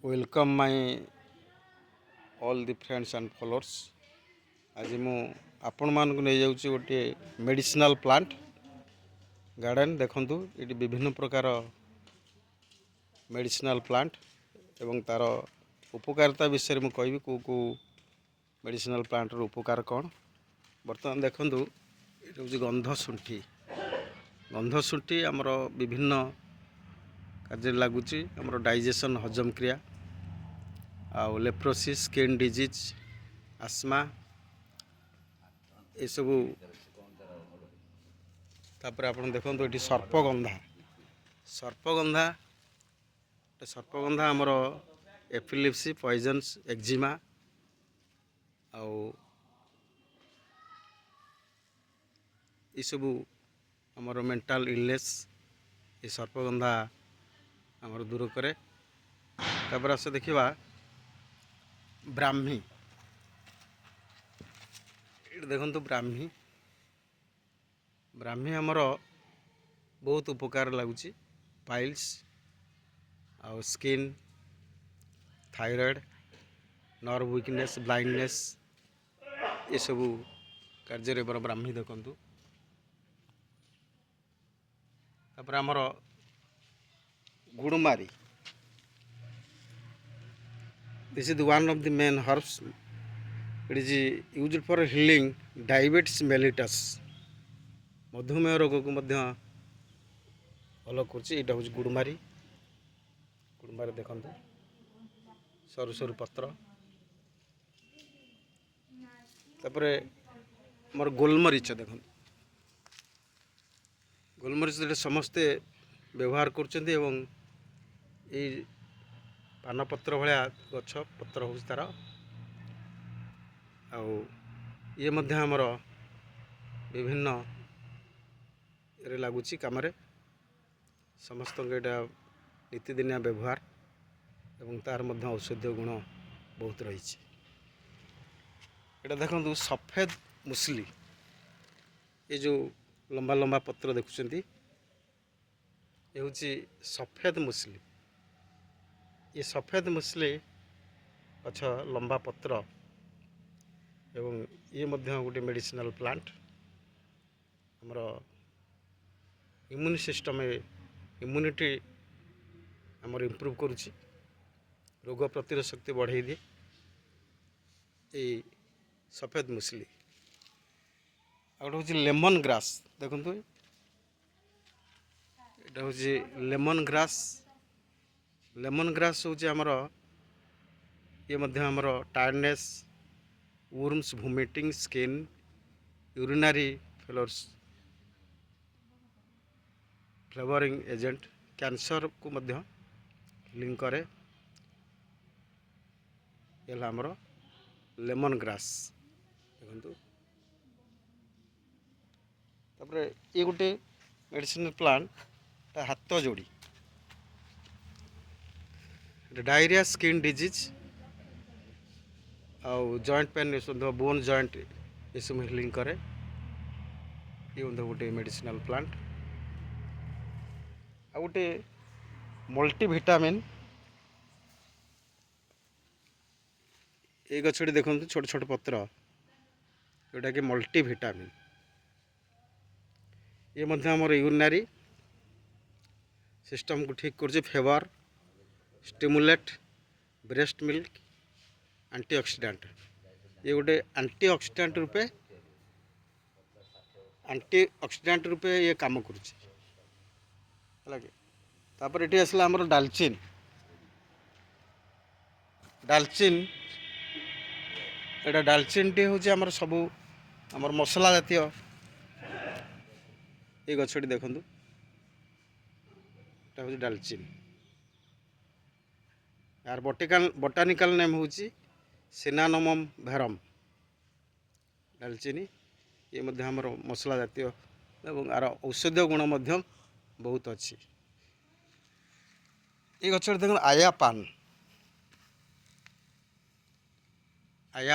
Welcome my all the friends and followers. आज मु आपण मानक नहीं जाऊँ गोटे मेडिसिनल प्लांट गार्डन देखंतु ये विभिन्न प्रकार मेडिसिनल प्लांट एवं तार उपकारिता विषय में कहबी को मेडिसिनल प्लांट उपकार कौन। बर्तमान देखंतु ये हूँ गंधशुंठी आमर विभिन्न कार्य लगुच आमर डाइजेशन हजम क्रिया आउ लेप्रोसिस स्किन डिजीज आस्मा ये सबू तापर आप देखो ये सर्पगंधा आमर एपिलेप्सी पॉइजन्स एक्जिमा आउ ये सबू आमर मेंटल इलनेस ये सर्पगंधा आमर दूर करे। तापर आस देखा ब्राह्मी देखो ब्राह्मी आमर बहुत उपकार लगुच पाइल्स आउ skin thyroid nerve weakness blindness ये सबू कार्य ब्राह्मी देखु। तापर आमर गुड़मारी this is one of the main herbs it is used for healing diabetes mellitus मधुमेह रोग को भल कर गुड़मारी देखो सरु सरु पत्र। तापर मोर गोलमरीच देखो गोलमरीच समस्ते व्यवहार कर पानपत्र भाया गछ पत्र हो तार ये आमर विभिन्न ये लगुच कम समस्त नीतिदिनिया व्यवहार एवं तार औषधीय गुण बहुत रही। ये देखो सफेद मुसली ये जो लंबा लंबा पत्र देखुं ये हूँ सफेद मुसली। ये सफेद मुसली अच्छा लंबा पत्र एवं ये गोटे मेडिसिनल प्लांट हमर इम्यून सिस्टम इम्यूनिटी हमर इम्प्रूव करुच्ची रोग प्रतिरोध शक्ति बढ़ाई दिए ये सफेद मुसली। आ गोटे हूँ लेमन ग्रास देखु ये हूँ लेमन ग्रास हूँ आमर ये आमर tiredness worms vomiting skin urinary failures flavouring agent cancer को हिलिंग करे। ये आमर लेमन ग्रास देखो। तापर ये गोटे मेडिसिनल प्लांट हाथ जोड़ी डायरिया स्किन डिजीज आउ जॉइंट पेन बोन जॉइंट ये सब हिलिंग करे। ये गोटे मेडिसिनल प्लांट आ गोटे मल्टीविटामिन ये गछटी देखो छोट छोट पत्र जोटा कि मल्टीविटामिन ये आमर यूरिनरी सिस्टम को ठीक कर favour stimulate breast milk antioxidant ये गोटे एंटीऑक्सीडेंट रूपे ये काम करुच्ची। तापर ये आसला आमर डालचिन एटा डालचिन टी हूँ आमर सबू आमर मसला जातीय ये गछटी देखु हूँ डालचिन यार बोटानिकल नेम हूँ सिनामोमम भेरम डालचिनी ये आमर मसला जातीय एवं यार औषधीय गुण बहुत अच्छी। ये गछ देख आया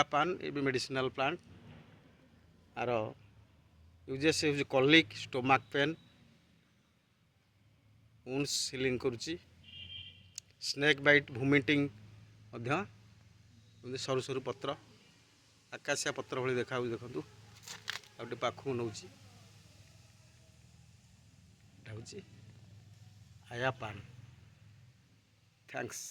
पान ये भी मेडिसिनल प्लांट आर यूजेस हूँ colic stomach pain wounds healing करुच्ची ସ୍ନେକ୍ ବାଇଟ୍ ଭୁମିଟିଂ ମଧ୍ୟ ଏମିତି ସରୁ ସରୁ ପତ୍ର ଆକାଶିଆ ପତ୍ର ଭଳି ଦେଖାଯାଉଛି ଦେଖନ୍ତୁ। ଆଉ ଟିକେ ପାଖକୁ ନେଉଛି, ଏଇଟା ହେଉଛି ଆୟା ପାନ୍। ଥ୍ୟାଙ୍କସ୍।